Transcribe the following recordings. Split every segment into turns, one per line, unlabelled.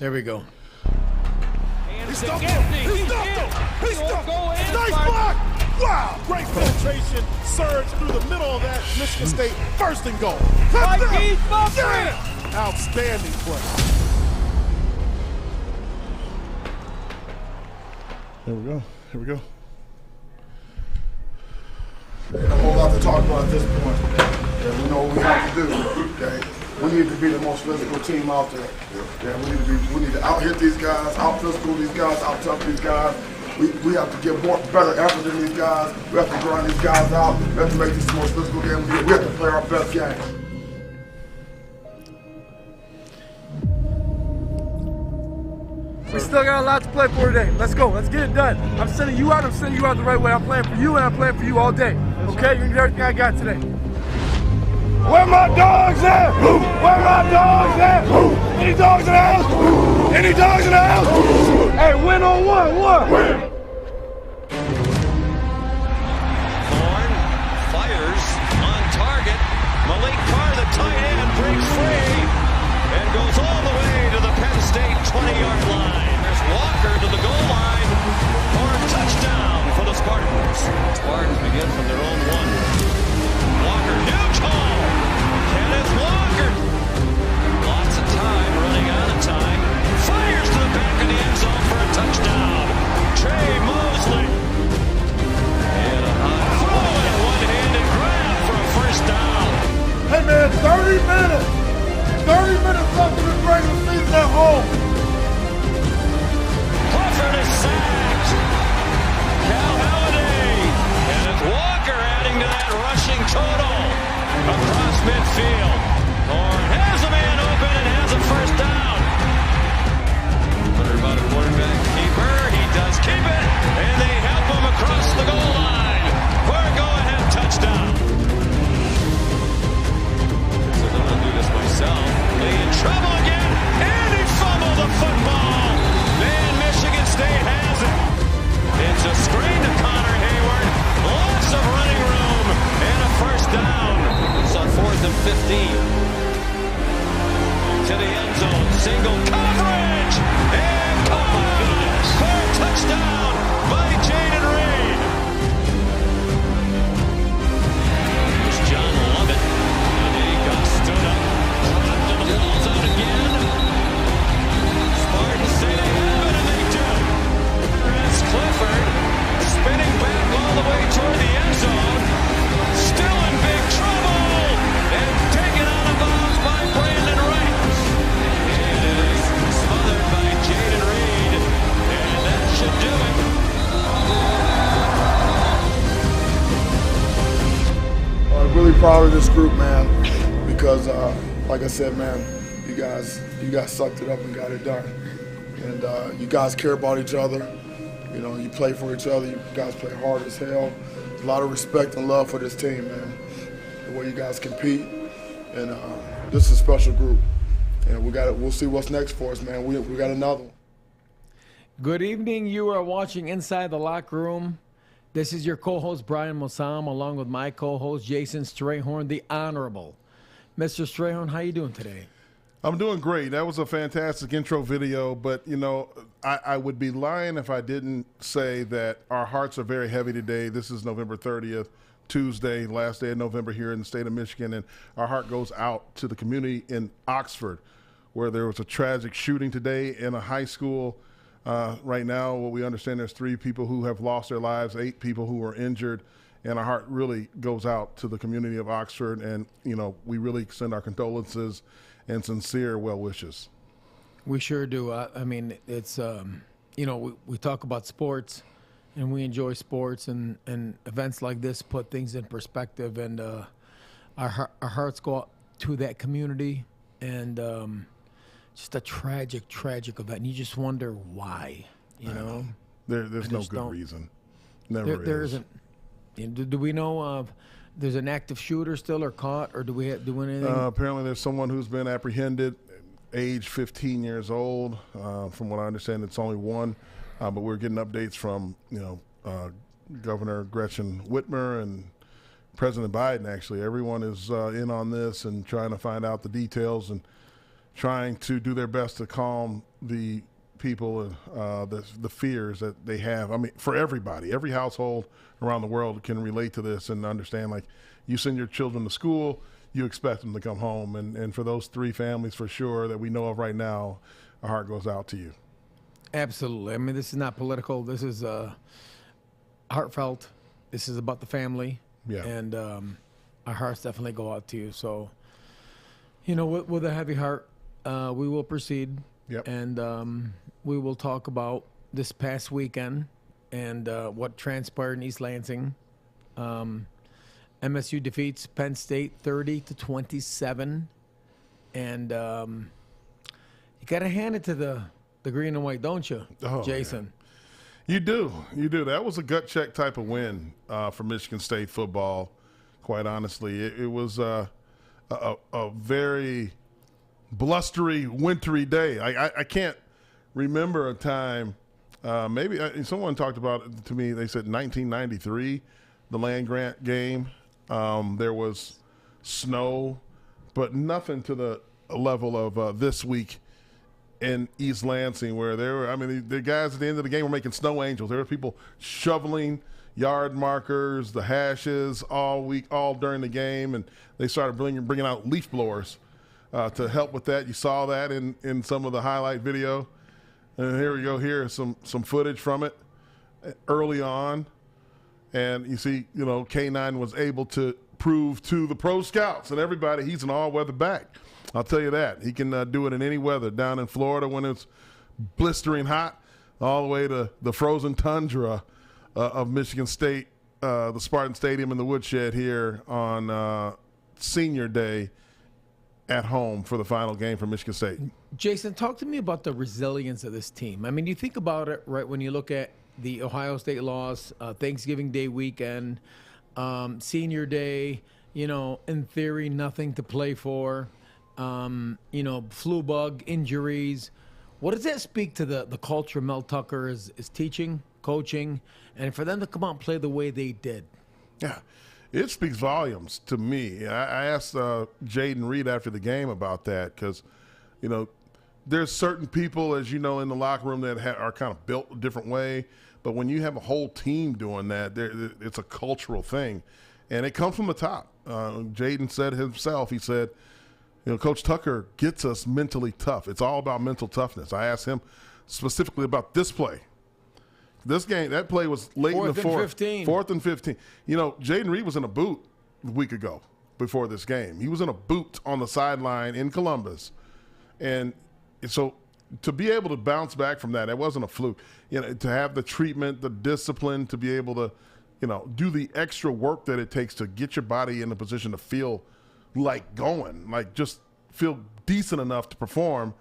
There we go.
He stumped him! He stumped him! He stumped him! Nice block! Wow! Great penetration, surge through the middle of that. Michigan State first and goal. Yeah! Outstanding play.
Here we go. Here we go.
There's a whole lot to talk about at this point. Yeah, we know what we have to do. Okay? We need to be the most physical team out there. Yeah, we need to out-hit these guys, out-physical these guys, out-tough these guys. We have to get better effort than these guys. We have to grind these guys out. We have to make this the most physical game. We have to play our best game.
We still got a lot to play for today. Let's go. Let's get it done. I'm sending you out. I'm sending you out the right way. I'm playing for you, and I'm playing for you all day. Okay? You need everything I got today.
Where my dogs at? Where my dogs at? Any dogs in the house? Any dogs in the house? Hey, win on one. Win.
Horn fires on target. Malik Carr, the tight end, breaks free and goes all the way to the Penn State 20-yard line. There's Walker to the goal line for a touchdown for the Spartans. Spartans begin from their own one. Walker, huge haul. Kenneth Walker. Lots of time, running out of time. Fires to the back of the end zone for a touchdown. Trey Mosley. And a high throw and a one-handed grab for a first down.
Hey, man, 30 minutes. 30 minutes left in the regular season at home.
Clifford is sacked. Cal Halliday. Kenneth Walker adding to that rushing total. Across midfield. Horn has a man open and has a first down. Wonder about a quarterback keeper. He does keep it. And they help him across the goal line for a go-ahead touchdown. So I'm going to do this myself. In trouble again. And he fumbled the football. And Michigan State has it. It's a screen to Connor Hayward. Lots of running room. And a first down. It's on 4th and 15. To the end zone. Single coverage. And caught for a touchdown by Jaden Reed. Here's John Lovett. And he got stood up. And the ball's out again. Spartans say they have it, and they do. There's Clifford spinning back all the way toward the end zone. Still in big trouble. And taken out of bounds by Brandon Wright. And it is smothered by Jaden Reed. And that should do it.
I'm really proud of this group, man, because like I said, man, you guys sucked it up and got it done. And you guys care about each other. You know, you play for each other. You guys play hard as hell. There's a lot of respect and love for this team, man. The way you guys compete, and this is a special group. And we'll see what's next for us, man. We got another one.
Good evening. You are watching Inside the Locker Room. This is your co-host, Brian Mosallam, along with my co-host, Jason Strayhorn, the Honorable. Mr. Strayhorn, how you doing today?
I'm doing great. That was a fantastic intro video, but, you know, I would be lying if I didn't say that our hearts are very heavy today. This is November 30th, Tuesday, last day of November here in the state of Michigan, and our heart goes out to the community in Oxford, where there was a tragic shooting today in a high school. Right now, what we understand, there's 3 people who have lost their lives, 8 people who were injured, and our heart really goes out to the community of Oxford, and, you know, we really send our condolences and sincere well wishes.
We sure do. I mean, it's, you know, we talk about sports, and we enjoy sports, and events like this put things in perspective, and our hearts go out to that community, and just a tragic event. And you just wonder why, you know?
There's no good reason. Never is.
There isn't. Do we know there's an active shooter still or caught, or do we do anything?
Apparently there's someone who's been apprehended, age 15 years old. From what I understand, it's only one. But we're getting updates from, you know, Governor Gretchen Whitmer and President Biden, actually. Everyone is in on this and trying to find out the details. And trying to do their best to calm the people, the fears that they have. I mean, for everybody, every household around the world can relate to this and understand, like, you send your children to school, you expect them to come home. And for those 3 families for sure that we know of right now, our heart goes out to you.
Absolutely. I mean, this is not political. This is heartfelt. This is about the family.
Yeah.
And our hearts definitely go out to you. So, you know, with a heavy heart, we will proceed.
Yep.
And we will talk about this past weekend and what transpired in East Lansing. MSU defeats Penn State 30-27. And you got to hand it to the green and white, don't you, Jason?
Yeah. You do. That was a gut check type of win for Michigan State football, quite honestly. It was a very blustery, wintry day. I can't remember a time, maybe someone talked about it to me. They said 1993, the land-grant game. There was snow, but nothing to the level of this week in East Lansing, where the guys at the end of the game were making snow angels. There were people shoveling yard markers, the hashes all week, all during the game, and they started bringing out leaf blowers to help with that. You saw that in some of the highlight video. And here we go. Here is some footage from it early on. And you see, K9 was able to prove to the pro scouts and everybody he's an all-weather back. I'll tell you that. He can do it in any weather, down in Florida when it's blistering hot, all the way to the frozen tundra of Michigan State, the Spartan Stadium in the Woodshed here on Senior Day at home for the final game for Michigan State.
Jason, talk to me about the resilience of this team. I mean, you think about it, right, when you look at the Ohio State loss, Thanksgiving Day weekend, Senior Day, in theory, nothing to play for, flu bug, injuries. What does that speak to the culture Mel Tucker is teaching, coaching, and for them to come out and play the way they did?
Yeah, it speaks volumes to me. I asked Jaden Reed after the game about that because, there's certain people, as you know, in the locker room that are kind of built a different way. But when you have a whole team doing that, it's a cultural thing. And it comes from the top. Jaden said himself, he said, Coach Tucker gets us mentally tough. It's all about mental toughness. I asked him specifically about this play. This game, that play was late in the fourth.
15.
4th and 15. Jaden Reed was in a boot a week ago before this game. He was in a boot on the sideline in Columbus. And so to be able to bounce back from that, it wasn't a fluke. To have the treatment, the discipline, to be able to, do the extra work that it takes to get your body in a position to feel like going, like just feel decent enough to perform.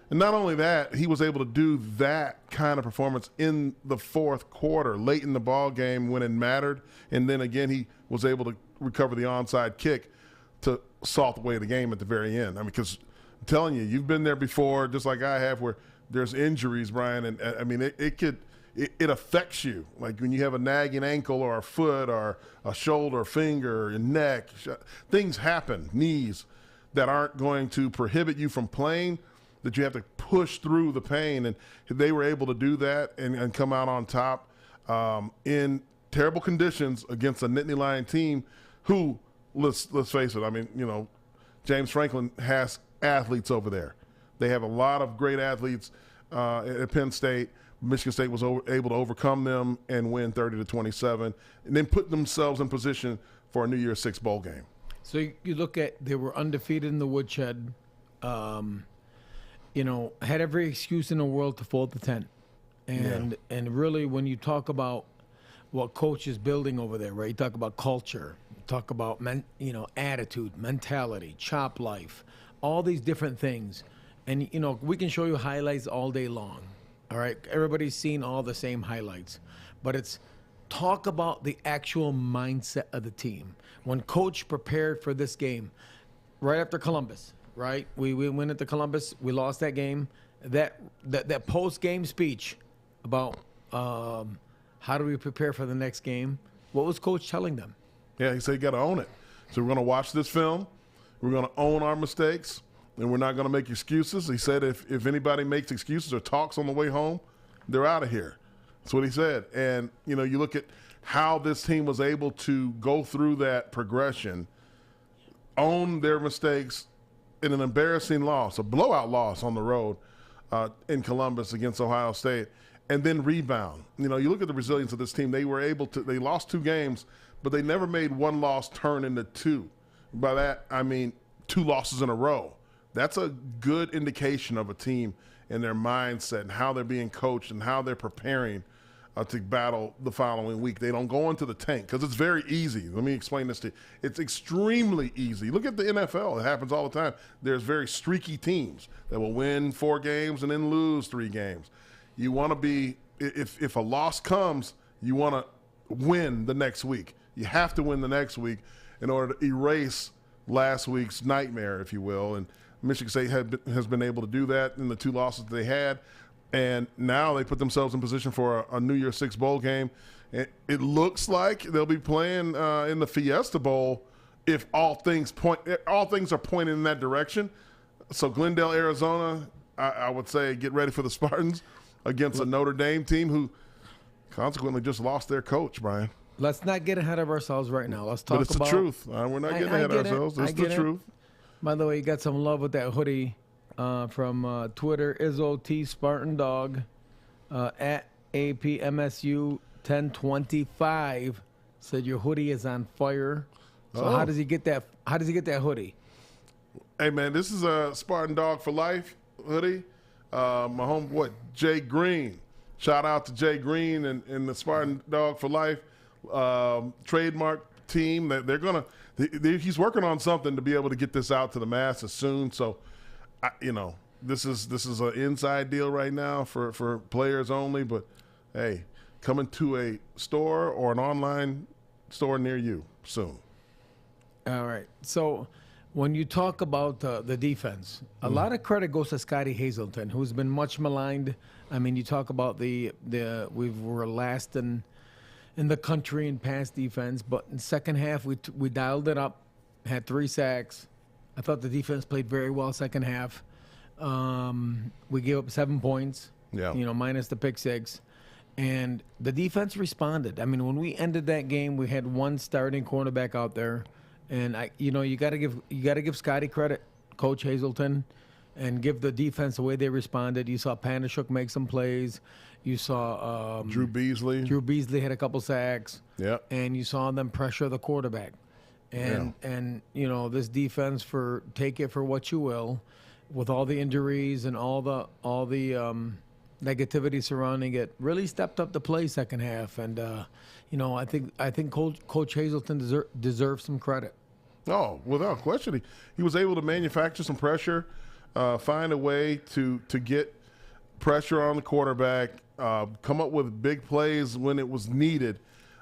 And not only that, he was able to do that kind of performance in the fourth quarter, late in the ball game when it mattered. And then again, he was able to recover the onside kick to salt away the game at the very end. I mean, because I'm telling you, you've been there before, just like I have, where there's injuries, Brian, and I mean, it affects you. Like when you have a nagging ankle or a foot or a shoulder, finger, your neck, things happen, knees, that aren't going to prohibit you from playing, that you have to push through the pain. And they were able to do that and come out on top in terrible conditions against a Nittany Lion team who, let's face it, I mean, James Franklin has athletes over there. They have a lot of great athletes at Penn State. Michigan State was able to overcome them and win 30-27, and then put themselves in position for a New Year's Six bowl game.
So you look at, they were undefeated in the woodshed, had every excuse in the world to fold the tent. And really, when you talk about what coach is building over there, right? You talk about culture, you talk about attitude, mentality, chop life, all these different things. And, we can show you highlights all day long. All right, everybody's seen all the same highlights, but it's talk about the actual mindset of the team. When coach prepared for this game, right after Columbus, right? We went into Columbus, we lost that game. That post-game speech about how do we prepare for the next game, what was coach telling them?
Yeah, he said you got to own it. So we're going to watch this film. We're going to own our mistakes, and we're not going to make excuses. He said if anybody makes excuses or talks on the way home, they're out of here. That's what he said. And, you know, you look at how this team was able to go through that progression, own their mistakes in an embarrassing loss, a blowout loss on the road in Columbus against Ohio State, and then rebound. You know, you look at the resilience of this team. They were able to – they lost 2 games, but they never made one loss turn into 2. By that, I mean 2 losses in a row. That's a good indication of a team and their mindset and how they're being coached and how they're preparing to battle the following week. They don't go into the tank because it's very easy. Let me explain this to you. It's extremely easy. Look at the NFL. It happens all the time. There's very streaky teams that will win 4 games and then lose 3 games. You want to be, if a loss comes, you want to win the next week. You have to win the next week in order to erase last week's nightmare, if you will. And Michigan State has been able to do that in the 2 losses that they had. And now they put themselves in position for a New Year's Six bowl game. It looks like they'll be playing in the Fiesta Bowl if all things are pointing in that direction. So Glendale, Arizona, I would say get ready for the Spartans against a Notre Dame team who consequently just lost their coach, Brian.
Let's not get ahead of ourselves right now. Let's talk about –
But it's the truth. We're not getting ahead of ourselves. It's the truth.
By the way, you got some love with that hoodie from Twitter, Izzo T Spartan Dog at APMSU 1025 said your hoodie is on fire. So how does he get that? How does he get that hoodie?
Hey man, this is a Spartan Dog for Life hoodie. My homeboy Jay Green. Shout out to Jay Green and the Spartan Dog for Life trademark team. That they're gonna. He's working on something to be able to get this out to the masses soon. So, this is an inside deal right now for players only. But hey, coming to a store or an online store near you soon.
All right. So when you talk about the defense, a lot of credit goes to Scotty Hazelton, who's been much maligned. I mean, you talk about we were last in the country in pass defense, but in second half we dialed it up, had 3 sacks. I thought the defense played very well second half. We gave up 7 points, minus the pick 6. And the defense responded. I mean, when we ended that game, we had 1 starting cornerback out there. And you got to give Scotty credit, Coach Hazelton, and give the defense the way they responded. You saw Panashuk make some plays. You saw
Drew Beasley.
Drew Beasley had a couple sacks.
Yeah.
And you saw them pressure the quarterback. And this defense, take it for what you will, with all the injuries and all the negativity surrounding it, really stepped up to play second half. And I think Coach Hazelton deserves some credit.
Oh, without question, he was able to manufacture some pressure, find a way to get pressure on the quarterback, come up with big plays when it was needed,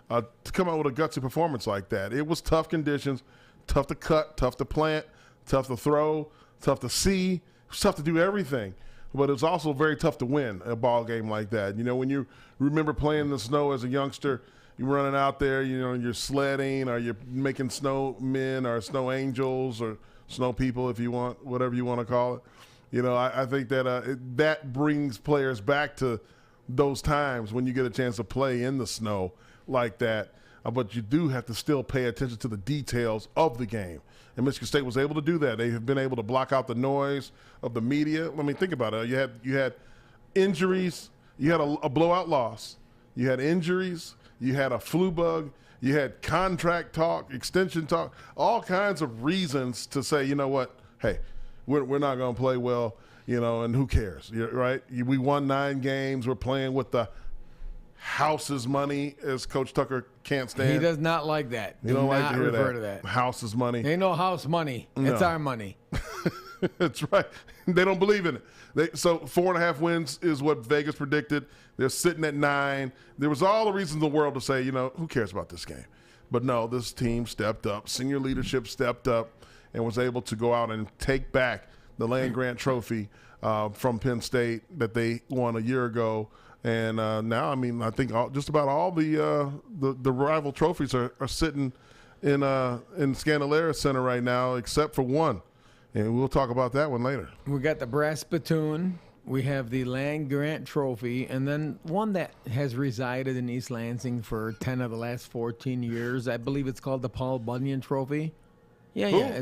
to come out with a gutsy performance like that. It was tough conditions, tough to cut, tough to plant, tough to throw, tough to see. It was tough to do everything. But it was also very tough to win a ball game like that. When you remember playing in the snow as a youngster, you're running out there, you're sledding, or you're making snowmen or snow angels or snow people, if you want, whatever you want to call it. I think that that brings players back to those times when you get a chance to play in the snow like that. But you do have to still pay attention to the details of the game. And Michigan State was able to do that. They have been able to block out the noise of the media. Let me think about it. You had injuries. You had a blowout loss. You had injuries. You had a flu bug. You had contract talk, extension talk, all kinds of reasons to say, you know what, hey, we're not going to play well, and who cares, right? We won 9 games. We're playing with the house's money, as Coach Tucker can't stand.
He does not like that.
You don't like to hear
refer to that.
House's money.
Ain't no house money. No. It's our money.
That's right. They don't believe in it. So 4.5 wins is what Vegas predicted. They're sitting at 9. There was all the reasons in the world to say, who cares about this game? But no, this team stepped up. Senior leadership stepped up and was able to go out and take back the land-grant trophy from Penn State that they won a year ago. And now, I think just about all the rival trophies are sitting in Scandalera Center right now, except for one. And we'll talk about that one later.
We got the brass spittoon. We have the Land Grant Trophy, and then one that has resided in East Lansing for 10 of the last 14 years. I believe it's called the Paul Bunyan Trophy. Yeah,
Who?
yeah,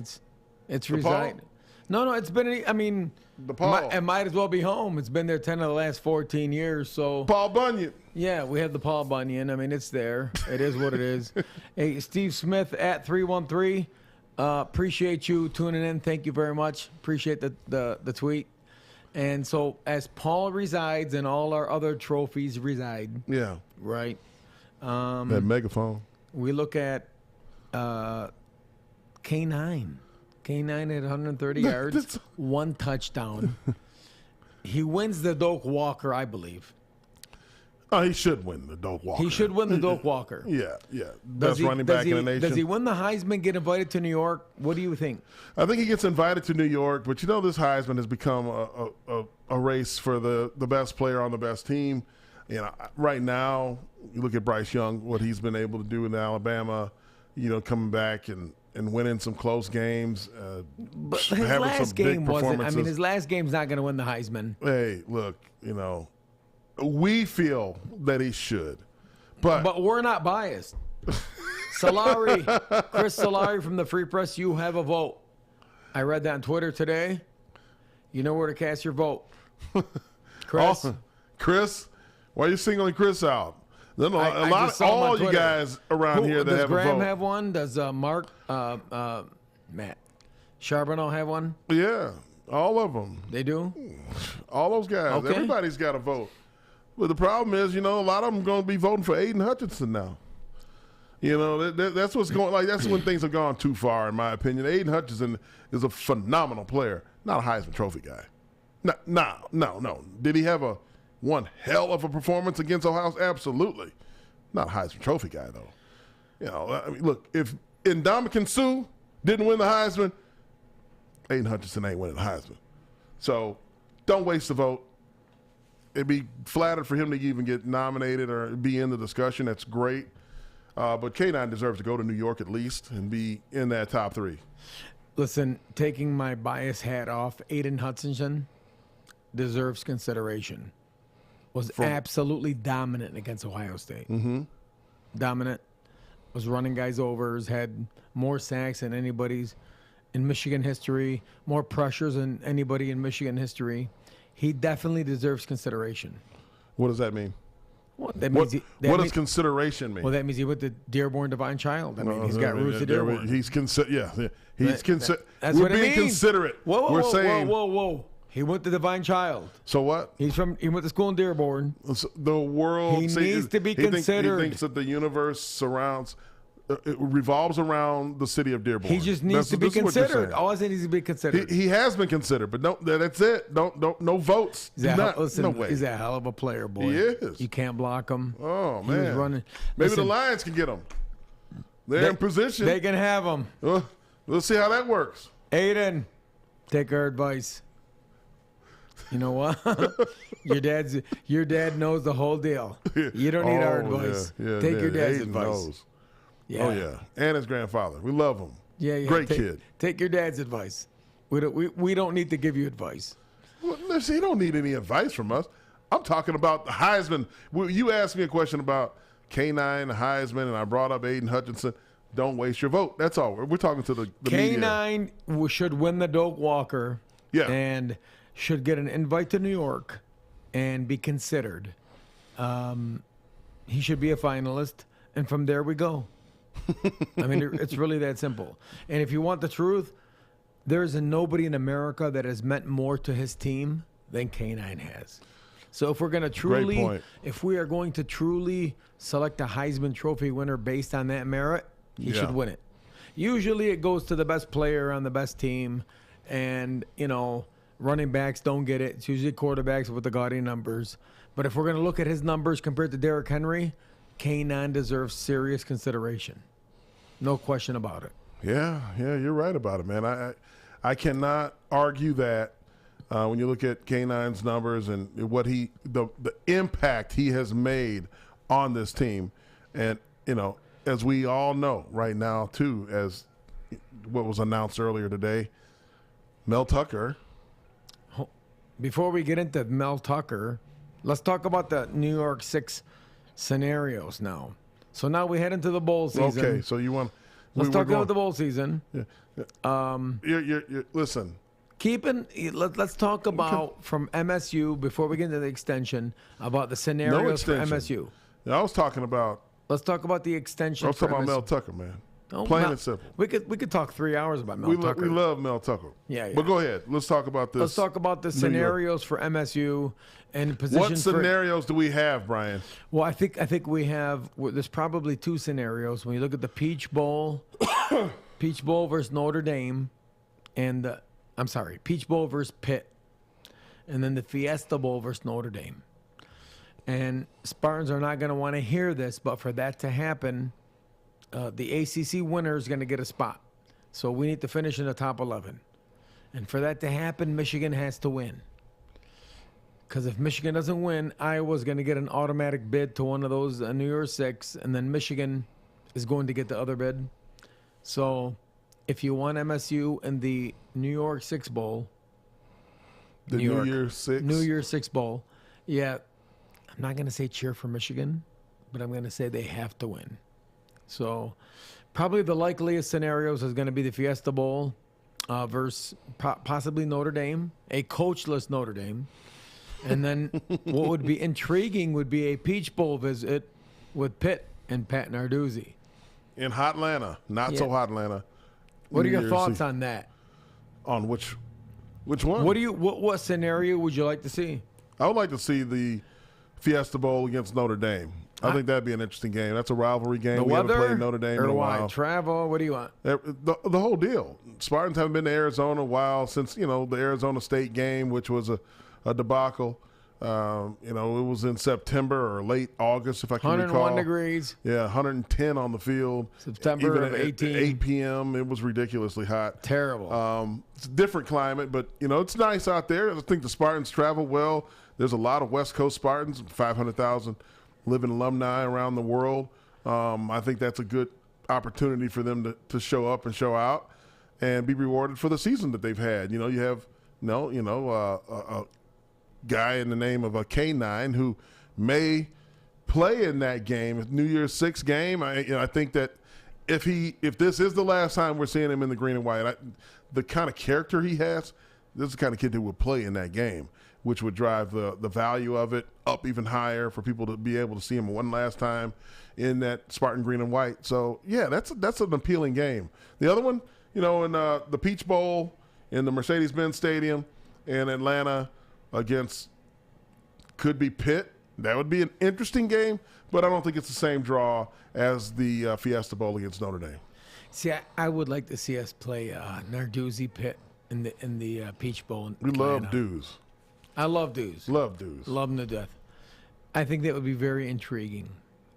it's resided. No, it's been. I mean,
The Paul.
it might as well be home. It's been there 10 of the last 14 years. So
Paul Bunyan.
yeah, we have the Paul Bunyan. I mean, it's there. It is what it is. Hey, Steve Smith at 313. Appreciate you tuning in. Thank you very much. Appreciate the tweet. And so, as Paul resides and all our other trophies reside,
Yeah.
right?
That megaphone.
We look at K9. K9 at 130 yards, 1 touchdown. He wins the Doak Walker, I believe.
Oh, he should win the Doak Walker.
He should win the Doak Walker.
Yeah. Best running back in the nation.
Does he win the Heisman, get invited to New York? What do you think?
I think he gets invited to New York, but this Heisman has become a race for the best player on the best team. Right now, you look at Bryce Young, what he's been able to do in Alabama, coming back and winning some close games.
But his last game wasn't. I mean, his last game's not going to win the Heisman.
Hey, look, we feel that he should, but
we're not biased. Solari, Chris Solari from the Free Press, you have a vote. I read that on Twitter today. You know where to cast your vote. Chris.
Oh, Chris, why are you singling Chris out? There's
I just saw him on
all you
Twitter.
guys around here that
does
have
Graham
a vote.
have one? Does Mark, Matt Charbonneau have one?
Yeah, all of them.
They do?
All those guys.
Okay.
Everybody's got a vote. But the problem is, a lot of them are going to be voting for Aiden Hutchinson now. That's what's going. That's when things have gone too far, in my opinion. Aiden Hutchinson is a phenomenal player, not a Heisman Trophy guy. No. Did he have one hell of a performance against Ohio State? Absolutely. Not a Heisman Trophy guy, though. I mean, look, if Ndamukong Suh didn't win the Heisman, Aiden Hutchinson ain't winning the Heisman. So don't waste the vote. It'd be flattered for him to even get nominated or be in the discussion. That's great. But K9 deserves to go to New York at least and be in that top 3.
Listen, taking my bias hat off, Aiden Hutchinson deserves consideration. Was absolutely dominant against Ohio State. Mm-hmm. Dominant. Was running guys over. Had more sacks than anybody's in Michigan history. More pressures than anybody in Michigan history. He definitely deserves consideration.
What does that mean?
Well, that means
what does consideration mean?
Well, that means he went to Dearborn Divine Child. I mean, he's got roots to Dearborn.
He's considerate.
That's
We're
what it
being
means.
considerate.
Whoa. He went to Divine Child.
So what?
He went to school in Dearborn.
The world.
He needs to be considered.
He thinks that the universe it revolves around the city of Dearborn.
He just needs to be considered. All I said needs to be considered.
He has been considered, but no, that's it. No votes.
Listen,
no way.
He's a hell of a player, boy.
He is.
You can't block him.
Oh,
He was
man.
running.
Maybe
Listen,
the Lions can get him. They're in position.
They can have him.
Let's see how that works.
Aiden, take our advice. You know what? your dad knows the whole deal. You don't need our advice. Take your dad's
Aiden
advice.
knows.
Yeah.
Oh, yeah. And his grandfather. We love him.
Yeah.
Great kid.
Take your dad's advice. We don't need to give you advice.
Well, listen, he don't need any advice from us. I'm talking about the Heisman. You asked me a question about K9, the Heisman, and I brought up Aiden Hutchinson. Don't waste your vote. That's all. We're talking to the media.
K9 should win the Doak Walker.
Yeah.
And should get an invite to New York and be considered. He should be a finalist, and from there we go. I mean, it's really that simple. And if you want the truth, there's nobody in America that has meant more to his team than K9 has. So if we're going to we are going to truly select a Heisman Trophy winner based on that merit, he should win it. Usually it goes to the best player on the best team, and, running backs don't get it. It's usually quarterbacks with the gaudy numbers. But if we're going to look at his numbers compared to Derrick Henry, K9 deserves serious consideration. No question about it.
Yeah, you're right about it, man. I cannot argue that when you look at K9's numbers and what the impact he has made on this team. And, as we all know right now, too, as what was announced earlier today, Mel Tucker.
Before we get into Mel Tucker, let's talk about the New York 6 scenarios now. So now we head into the bowl season.
Okay, so you want?
Let's talk about the bowl season.
Listen.
Let's talk about from MSU before we get into the extension about the scenarios for MSU.
I was talking about.
Let's talk about the extension.
I was talking
for
about
MSU.
Mel Tucker, man.
Oh,
Plain and simple.
We could talk 3 hours about Mel Tucker.
We love Mel Tucker.
Yeah.
But go ahead. Let's talk about this.
Let's talk about the scenarios for MSU and position.
What scenarios do we have, Brian?
Well, I think we have. There's probably 2 scenarios when you look at the Peach Bowl, Peach Bowl versus Notre Dame, and Peach Bowl versus Pitt, and then the Fiesta Bowl versus Notre Dame. And Spartans are not going to want to hear this, but for that to happen, the ACC winner is going to get a spot. So we need to finish in the top 11. And for that to happen, Michigan has to win. Because if Michigan doesn't win, Iowa's going to get an automatic bid to one of those New Year's 6, and then Michigan is going to get the other bid. So if you want MSU in the New York 6 Bowl,
The New Year's 6?
New Year's 6 Bowl, yeah, I'm not going to say cheer for Michigan, but I'm going to say they have to win. So probably the likeliest scenarios is going to be the Fiesta Bowl versus possibly Notre Dame, a coachless Notre Dame. And then what would be intriguing would be a Peach Bowl visit with Pitt and Pat Narduzzi.
In Hotlanta. Not so Hotlanta.
What are your thoughts on that?
On which one?
What scenario would you like to see?
I would like to see the Fiesta Bowl against Notre Dame. I think that'd be an interesting game. That's a rivalry game.
The
we
weather,
haven't played Notre Dame in a while.
Travel, what do you want?
The whole deal. Spartans haven't been to Arizona a while since, the Arizona State game, which was a debacle. It was in September or late August, if I can recall.
101 degrees.
Yeah, 110 on the field.
September
Even
of
at
18.
8 p.m., it was ridiculously hot.
Terrible.
It's a different climate, but, it's nice out there. I think the Spartans travel well. There's a lot of West Coast Spartans, 500,000 living alumni around the world. I think that's a good opportunity for them to show up and show out and be rewarded for the season that they've had. You have a guy in the name of a K9 who may play in that game, New Year's 6 game. I think that if this is the last time we're seeing him in the green and white, the kind of character he has, this is the kind of kid who would play in that game, which would drive the value of it up even higher for people to be able to see him one last time in that Spartan green and white. So, yeah, that's an appealing game. The other one, in the Peach Bowl in the Mercedes-Benz Stadium in Atlanta against could be Pitt. That would be an interesting game, but I don't think it's the same draw as the Fiesta Bowl against Notre Dame.
See, I would like to see us play Narduzzi Pitt in the Peach Bowl. In
we
Atlanta.
love Dews.
I love Dews.
Love Dews.
Love them to death. I think that would be very intriguing.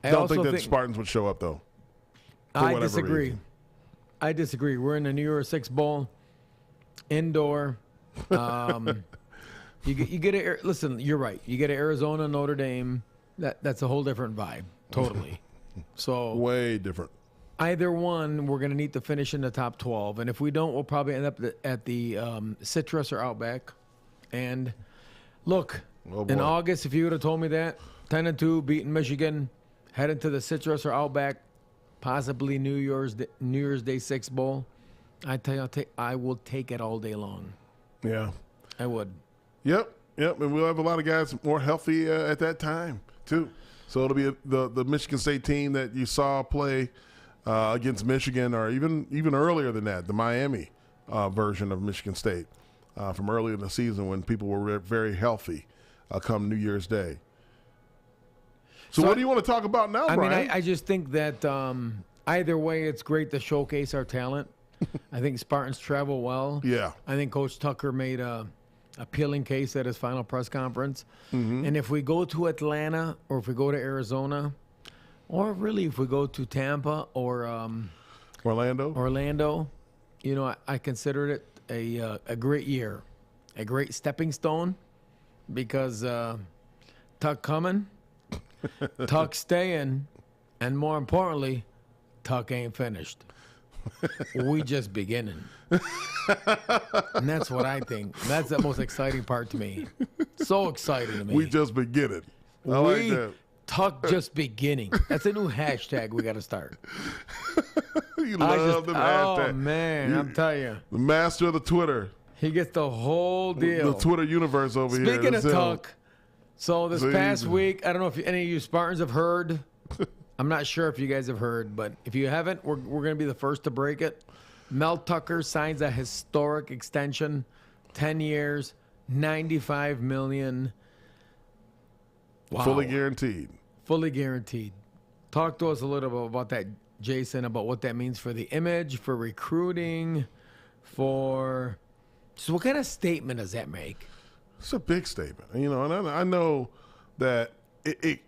I don't think that the Spartans would show up, though.
I disagree. I disagree. We're in the New Year's 6 Bowl, indoor. You get listen. You're right. You get Arizona, Notre Dame. That's a whole different vibe. Totally. So
way different.
Either one, we're going to need to finish in the top 12, and if we don't, we'll probably end up at the Citrus or Outback. And look, in August, if you would have told me that 10-2, beating Michigan, heading to the Citrus or Outback, possibly New Year's Day 6 Bowl, I tell you, I will take it all day long.
Yeah,
I would.
Yep, and we'll have a lot of guys more healthy at that time too. So it'll be the Michigan State team that you saw play against Michigan, or even earlier than that, the Miami version of Michigan State from earlier in the season when people were very healthy come New Year's Day. So what do you want to talk about now, Brian?
I mean, I just think that either way, it's great to showcase our talent. I think Spartans travel well.
Yeah.
I think Coach Tucker made a appealing case at his final press conference. Mm-hmm. And if we go to Atlanta or if we go to Arizona, or really if we go to Tampa or Orlando, I consider it a great year, a great stepping stone, because Tuck coming, Tuck staying, and more importantly, Tuck ain't finished. We just beginning. And that's what I think. That's the most exciting part to me. So exciting to me.
We just beginning. I like that.
Tuck just beginning. That's a new hashtag we got to start.
You love them hashtags.
Oh, man, I'm telling you.
The master of the Twitter.
He gets the whole deal.
The Twitter universe over here.
Speaking of Tuck, so this past week, I don't know if any of you Spartans have heard. I'm not sure if you guys have heard, but if you haven't, we're going to be the first to break it. Mel Tucker signs a historic extension, 10 years, $95 million. Wow.
Fully guaranteed.
Fully guaranteed. Talk to us a little bit about that, Jason, about what that means for the image, for recruiting, for... So what kind of statement does that make?
It's a big statement. You know, and I know that it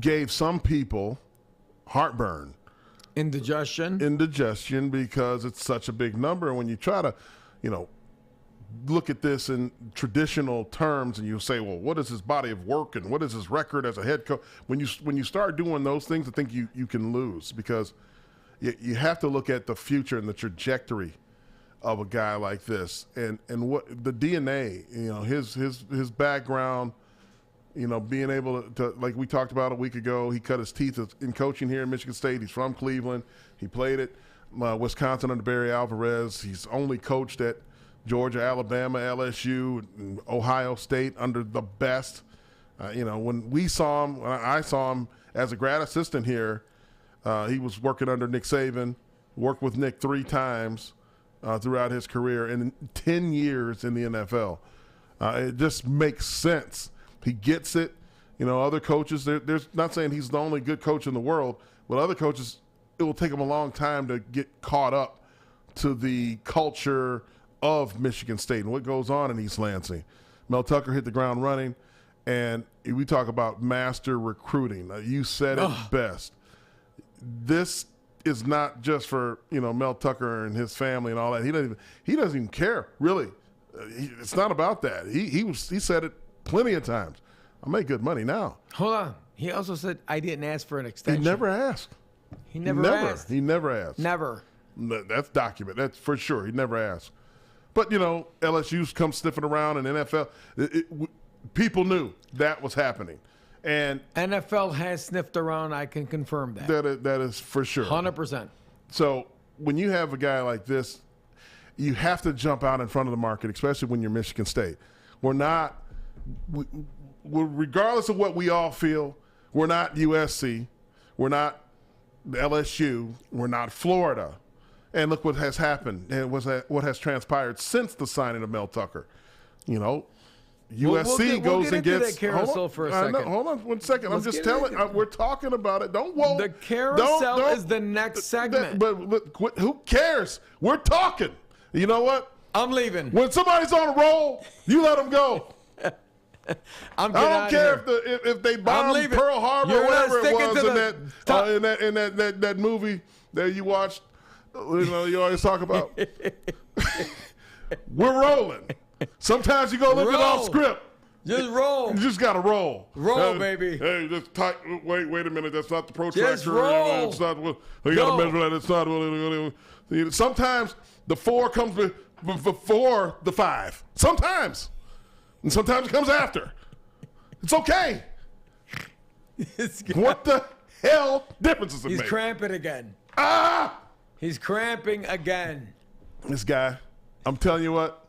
gave some people heartburn. Indigestion because it's such a big number. And when you try to, you know, look at this in traditional terms and you say, well, what is his body of work and what is his record as a head coach? When you start doing those things, I think you can lose because you have to look at the future and the trajectory of a guy like this and what the DNA, you know, his background, you know, being able to, like we talked about a week ago, he cut his teeth in coaching here in Michigan State. He's from Cleveland. He played at Wisconsin under Barry Alvarez. He's only coached at Georgia, Alabama, LSU, and Ohio State under the best. You know, when I saw him as a grad assistant here, he was working under Nick Saban, worked with Nick 3 times throughout his career, and 10 years in the NFL. It just makes sense. He gets it. You know, other coaches, there's not saying he's the only good coach in the world, but other coaches, it will take them a long time to get caught up to the culture of Michigan State and what goes on in East Lansing. Mel Tucker hit the ground running, and we talk about master recruiting. You said it best. This is not just for, you know, Mel Tucker and his family and all that. He doesn't even care, really. It's not about that. He said it plenty of times. I make good money now.
Hold on. He also said, I didn't ask for an extension.
He never asked.
He never asked.
He never asked.
Never.
That's documented. That's for sure. He never asked. But, you know, LSU's come sniffing around and NFL. People knew that was happening. And
NFL has sniffed around. I can confirm that.
That is for sure.
100%.
So when you have a guy like this, you have to jump out in front of the market, especially when you're Michigan State. We're regardless of what we all feel, we're not USC. We're not LSU. We're not Florida. And look what has happened and what has transpired since the signing of Mel Tucker. You know, USC goes and gets.
That carousel for a second.
Hold on 1 second. I'm just telling. We're talking about it. Don't whoa.
The carousel is the next segment.
But who cares? We're talking. You know what?
I'm leaving.
When somebody's on a roll, you let them go.
I
don't care if they bombed Pearl Harbor or whatever it was in that movie that you watched. You know, you always talk about. We're rolling. Sometimes you go a little bit off script.
Just roll.
You just gotta roll.
Roll, baby.
Hey, just tight. Wait a minute. That's not the protractor.
Just roll.
It's not. You gotta measure that. It's not. Sometimes the 4 comes before the 5. Sometimes, and sometimes it comes after. It's okay. What the hell difference does it make?
He's cramping again. He's cramping again.
This guy, I'm telling you what,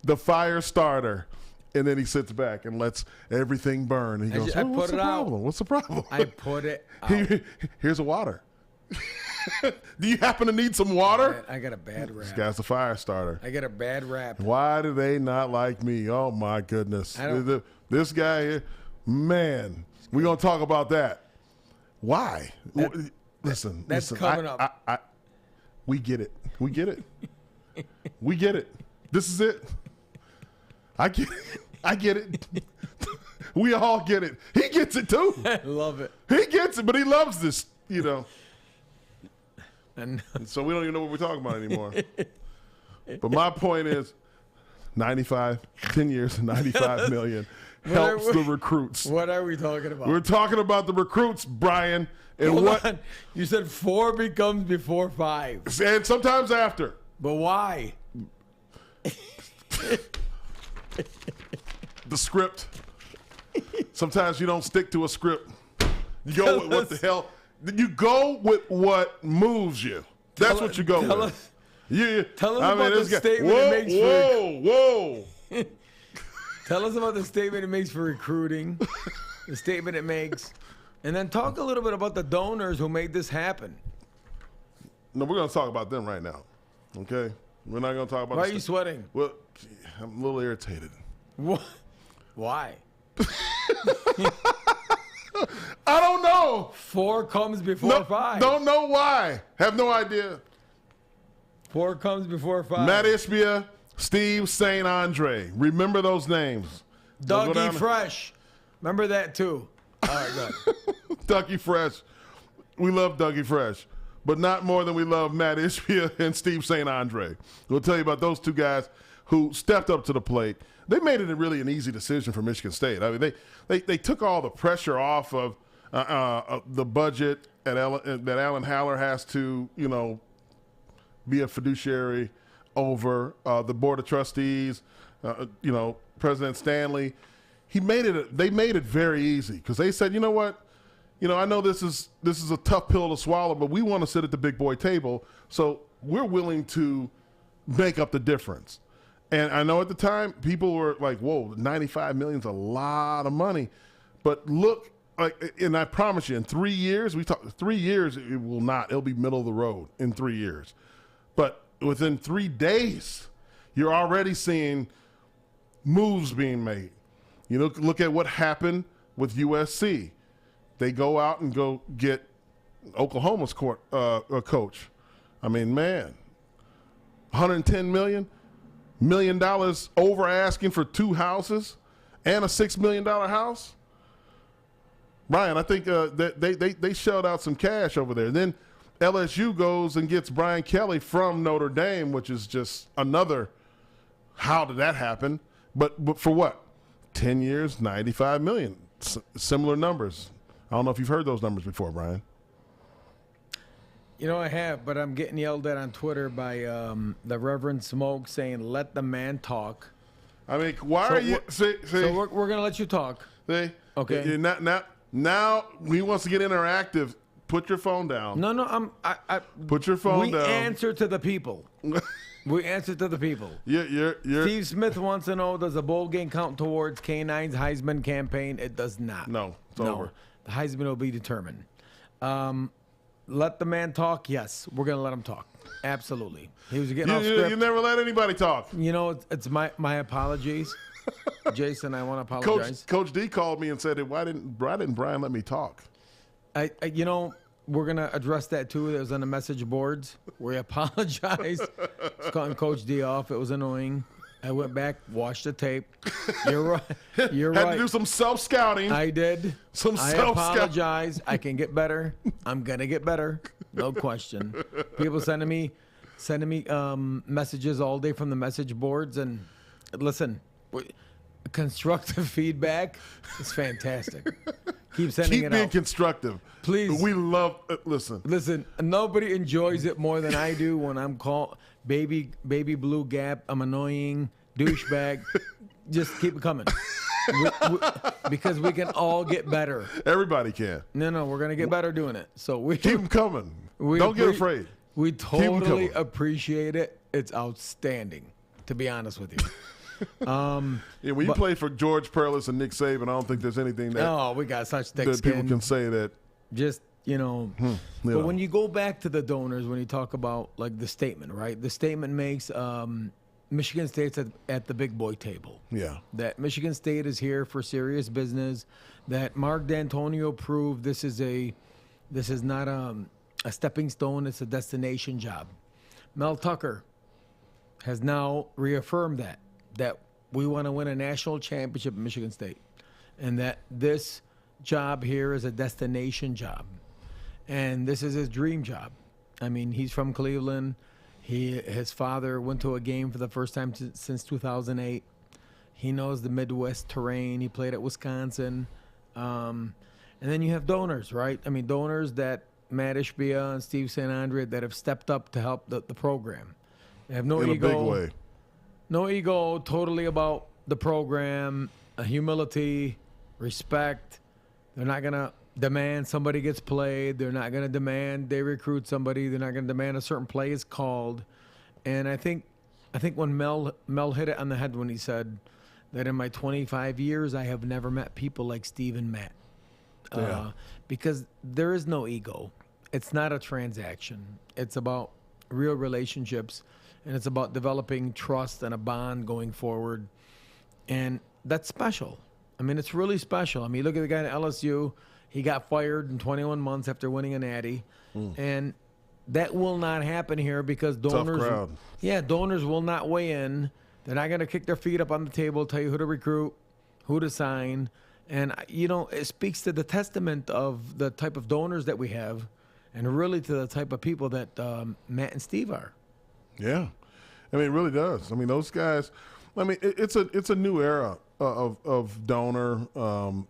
the fire starter. And then he sits back and lets everything burn. And he goes, what's the problem? What's the problem?
I put it out.
Here's a water. Do you happen to need some water?
I got a bad rap.
This guy's a fire starter.
I got a bad rap.
Why do they not like me? Oh, my goodness. This guy here, man, we're going to talk about that. Why? Listen.
Coming up.
We get it. We get it. We get it. This is it. I get it. I get it. We all get it. He gets it too.
I love it.
He gets it, but he loves this, you know.
And
so we don't even know what we're talking about anymore. But my point is 10 years, $95 million. helps the recruits.
What are we talking about?
We're talking about the recruits, Brian. And
Hold on. You said 4 becomes before 5.
And sometimes after.
But why?
The script. Sometimes you don't stick to a script. You go with what the hell. You go with what moves you. That's what you go with.
Tell us about the statement it makes
whoa.
Tell us about the statement it makes for recruiting, the statement it makes, and then talk a little bit about the donors who made this happen.
No, we're going to talk about them right now. Okay? We're not going to talk about
Why are you sweating?
Well, I'm a little irritated.
What? Why?
I don't know.
4 comes before 5.
Don't know why. Have no idea.
4 comes before 5.
Matt Ishbia, Steve St. Andre. Remember those names.
Dougie Fresh. Remember that too. All right, good.
Dougie Fresh. We love Dougie Fresh, but not more than we love Matt Ishbia and Steve St. Andre. We'll tell you about those two guys who stepped up to the plate. They made it really an easy decision for Michigan State. I mean, they took all the pressure off of the budget that Alan Haller has to, be a fiduciary over the Board of Trustees, President Stanley. They made it very easy because they said, you know what? I know this is a tough pill to swallow, but we want to sit at the big boy table, so we're willing to make up the difference. And I know at the time people were like, whoa, $95 million is a lot of money. But look, and I promise you, in 3 years, 3 years, it'll be middle of the road in 3 years. But within 3 days, you're already seeing moves being made. Look at what happened with USC. They go out and go get Oklahoma's coach. I mean, man, $110 million over asking for 2 houses and a $6 million house. Brian, I think they shelled out some cash over there. Then LSU goes and gets Brian Kelly from Notre Dame, which is just another, how did that happen? But for what? 10 years, $95 million. Similar numbers. I don't know if you've heard those numbers before, Brian.
I have, but I'm getting yelled at on Twitter by the Reverend Smoke saying, let the man talk.
I mean, why are you...
So we're going to let you talk.
See?
Okay.
Now he wants to get interactive. Put your phone down.
No,
put your phone down.
We answer to the people. We answer to the people.
You're
Steve Smith wants to know, does the bowl game count towards K9's Heisman campaign? It does not.
No, it's over.
The Heisman will be determined. Let the man talk. Yes, we're going to let him talk. Absolutely. He was getting off script.
You never let anybody talk.
It's my apologies. Jason, I want to apologize.
Coach D called me and said, why didn't Brian let me talk?
We're going to address that too. It was on the message boards. We apologize. It's cutting Coach D off. It was annoying. I went back, watched the tape. You're right. Had
to do some self-scouting.
I did.
I
apologize. I can get better. I'm going to get better. No question. People sending me messages all day from the message boards. And listen, constructive feedback is fantastic. Keep sending it out.
Keep being constructive.
Please.
We love Listen,
nobody enjoys it more than I do when I'm called baby blue gap. I'm annoying, douchebag. Just keep it coming. Because we can all get better.
Everybody can.
No, we're going to get better doing it. So we
keep them coming. Don't get afraid.
We totally appreciate it. It's outstanding, to be honest with you.
When you play for George Perlis and Nick Saban, I don't think there's anything that
we got such thick
that
skin.
people can say that.
Just but when you go back to the donors, when you talk about like the statement, right? The statement makes Michigan State's at the big boy table.
Yeah,
that Michigan State is here for serious business. That Mark D'Antonio proved this is not a stepping stone; it's a destination job. Mel Tucker has now reaffirmed that we want to win a national championship at Michigan State, and that this job here is a destination job, and this is his dream job. I mean, he's from Cleveland. His father went to a game for the first time since 2008. He knows the Midwest terrain. He played at Wisconsin. And then you have donors, right? I mean, donors that Matt Ishbia and Steve St. Andre that have stepped up to help the program. They have no ego.
In a big way.
No ego, totally about the program, humility, respect. They're not going to demand somebody gets played. They're not going to demand they recruit somebody. They're not going to demand a certain play is called. And I think when Mel hit it on the head when he said that in my 25 years, I have never met people like Steve and Matt. Because there is no ego. It's not a transaction. It's about real relationships, and it's about developing trust and a bond going forward. And that's special. I mean, it's really special. I mean, look at the guy at LSU. He got fired in 21 months after winning a natty. And that will not happen here because donors,
tough crowd.
Yeah, donors will not weigh in. They're not going to kick their feet up on the table, tell you who to recruit, who to sign. And, you know, it speaks to the testament of the type of donors that we have and really to the type of people that Matt and Steve are.
Yeah. I mean, it really does. I mean, those guys, I mean, it's a new era of donor,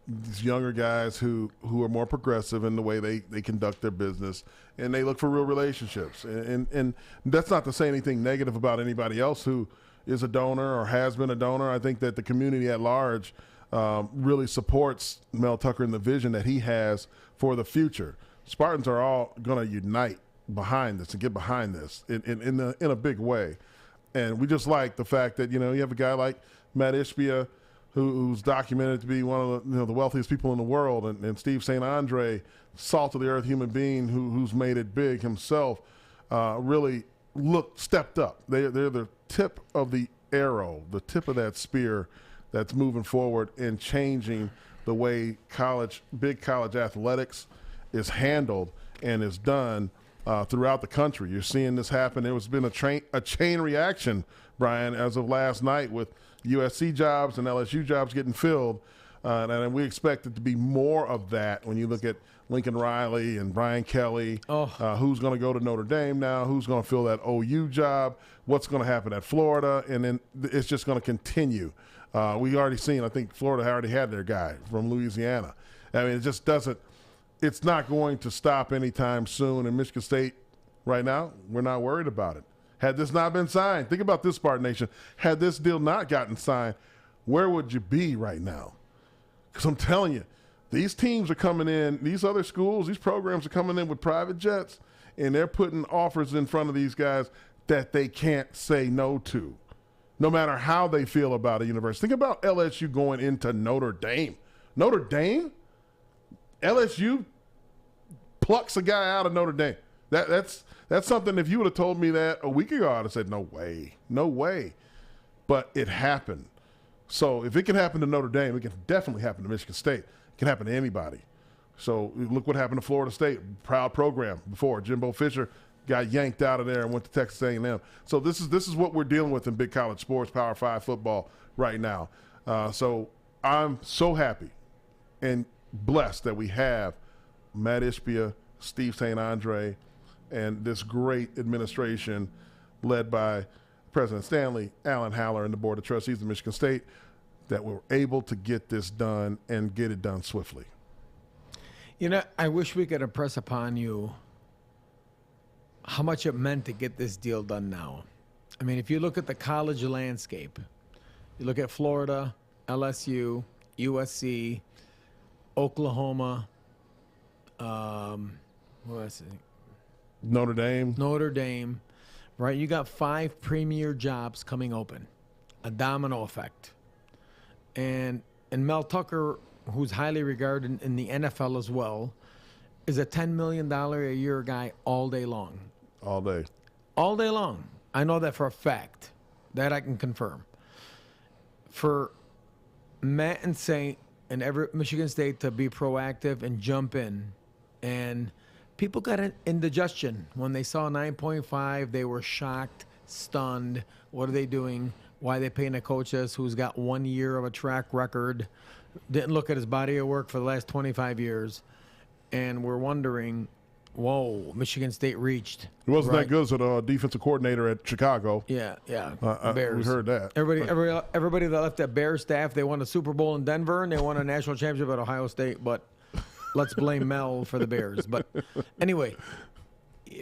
these younger guys who are more progressive in the way they conduct their business, and they look for real relationships. And that's not to say anything negative about anybody else who is a donor or has been a donor. I think that the community at large really supports Mel Tucker and the vision that he has for the future. Spartans are all going to unite behind this and get behind this in a big way. And we just like the fact that, you know, you have a guy like Matt Ishbia who's documented to be one of the wealthiest people in the world, and Steve St. Andre, salt of the earth human being who's made it big himself, really stepped up. They're the tip of the arrow, the tip of that spear that's moving forward and changing the way big college athletics is handled and is done throughout the country. You're seeing this happen. There's been a chain reaction, Brian, as of last night with USC jobs and LSU jobs getting filled. And we expect it to be more of that when you look at Lincoln Riley and Brian Kelly, who's going to go to Notre Dame now, who's going to fill that OU job, what's going to happen at Florida, and then it's just going to continue. We already seen, I think Florida already had their guy from Louisiana. I mean, it just doesn't – it's not going to stop anytime soon. In Michigan State right now, we're not worried about it. Had this not been signed, think about this, Spartan Nation. Had this deal not gotten signed, where would you be right now? Because I'm telling you, these teams are coming in, these other schools, these programs are coming in with private jets, and they're putting offers in front of these guys that they can't say no to, no matter how they feel about a university. Think about LSU going into Notre Dame. Notre Dame? LSU plucks a guy out of Notre Dame. That's something, if you would have told me that a week ago, I'd have said, no way, no way. But it happened. So if it can happen to Notre Dame, it can definitely happen to Michigan State. It can happen to anybody. So look what happened to Florida State, proud program before. Jimbo Fisher got yanked out of there and went to Texas A&M. So this is what we're dealing with in big college sports, Power 5 football right now. So I'm so happy and blessed that we have Matt Ishbia, Steve St. Andre, and this great administration led by President Stanley, Alan Haller, and the Board of Trustees of Michigan State, that we're able to get this done and get it done swiftly.
You know, I wish we could impress upon you how much it meant to get this deal done now. I mean, if you look at the college landscape, you look at Florida, LSU, USC, Oklahoma, what else?
Notre Dame,
right? You got 5 premier jobs coming open, a domino effect. And Mel Tucker, who's highly regarded in the NFL as well, is a $10 million a year guy all day long.
All day.
All day long. I know that for a fact. That I can confirm. For Matt and St. and Michigan State to be proactive and jump in, and people got an indigestion. When they saw 9.5, they were shocked, stunned. What are they doing? Why are they paying a coach this who's got 1 year of a track record, didn't look at his body of work for the last 25 years, and we're wondering, whoa, Michigan State reached.
He wasn't
right?
that good as a defensive coordinator at Chicago.
Yeah.
We heard that.
Everybody that left that Bears staff, they won a Super Bowl in Denver and they won a national championship at Ohio State. But let's blame Mel for the Bears. But anyway,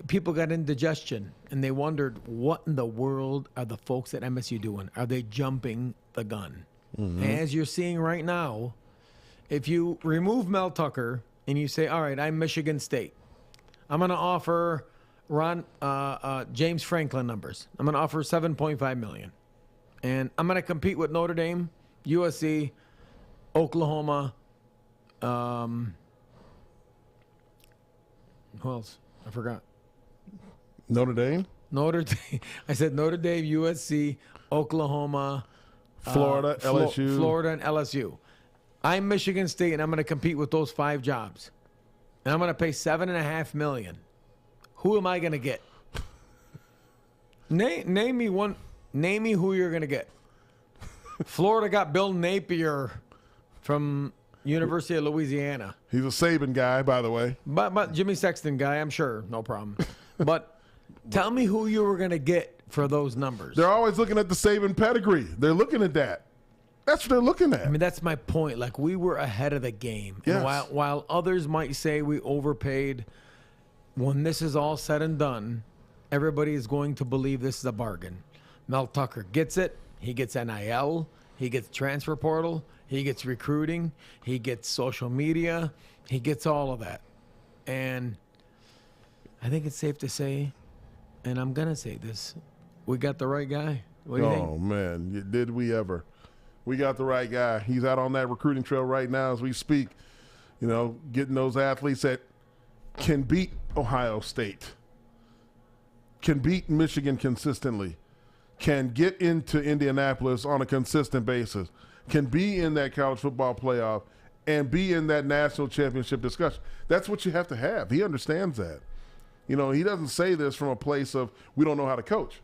people got indigestion and they wondered, what in the world are the folks at MSU doing? Are they jumping the gun? Mm-hmm. As you're seeing right now, if you remove Mel Tucker and you say, all right, I'm Michigan State, I'm going to offer James Franklin numbers. I'm going to offer $7.5 million. And I'm going to compete with Notre Dame, USC, Oklahoma. Who else? I forgot.
Notre Dame?
I said Notre Dame, USC, Oklahoma,
Florida, LSU.
Florida and LSU. I'm Michigan State, and I'm going to compete with those 5 jobs. And I'm going to pay $7.5 million. Who am I going to get? Name me one. Name me who you're going to get. Florida got Bill Napier from University of Louisiana.
He's a Saban guy, by the way.
But Jimmy Sexton guy, I'm sure, no problem. But tell me who you were going to get for those numbers.
They're always looking at the Saban pedigree. They're looking at that. That's what they're looking at.
I mean, that's my point. Like, we were ahead of the game.
Yes.
And while others might say we overpaid, when this is all said and done, everybody is going to believe this is a bargain. Mel Tucker gets it. He gets NIL. He gets transfer portal. He gets recruiting. He gets social media. He gets all of that. And I think it's safe to say, and I'm going to say this, we got the right guy. What do you think?
Oh, man. Did we ever? We got the right guy. He's out on that recruiting trail right now as we speak, you know, getting those athletes that can beat Ohio State, can beat Michigan consistently, can get into Indianapolis on a consistent basis, can be in that college football playoff, and be in that national championship discussion. That's what you have to have. He understands that. You know, he doesn't say this from a place of we don't know how to coach.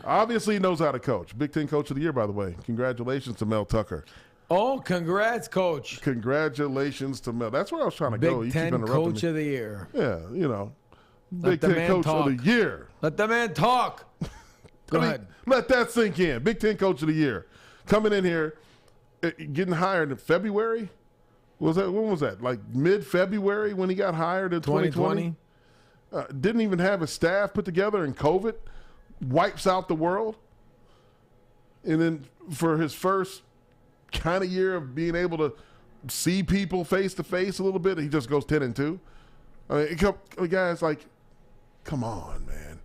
Obviously, he knows how to coach. Big Ten Coach of the Year, by the way. Congratulations to Mel Tucker.
Oh, congrats, Coach.
Congratulations to Mel. That's where I was trying to go.
Big Ten Coach of the Year.
Yeah, you know. Big Ten Coach of the Year.
Let the man talk. Go ahead.
Let that sink in. Big Ten Coach of the Year. Coming in here, getting hired in February. When was that? Like mid-February when he got hired in 2020? Didn't even have his staff put together, and COVID wipes out the world. And then for his first kind of year of being able to see people face to face a little bit, he just goes 10-2. I mean, guys, like, come on, man.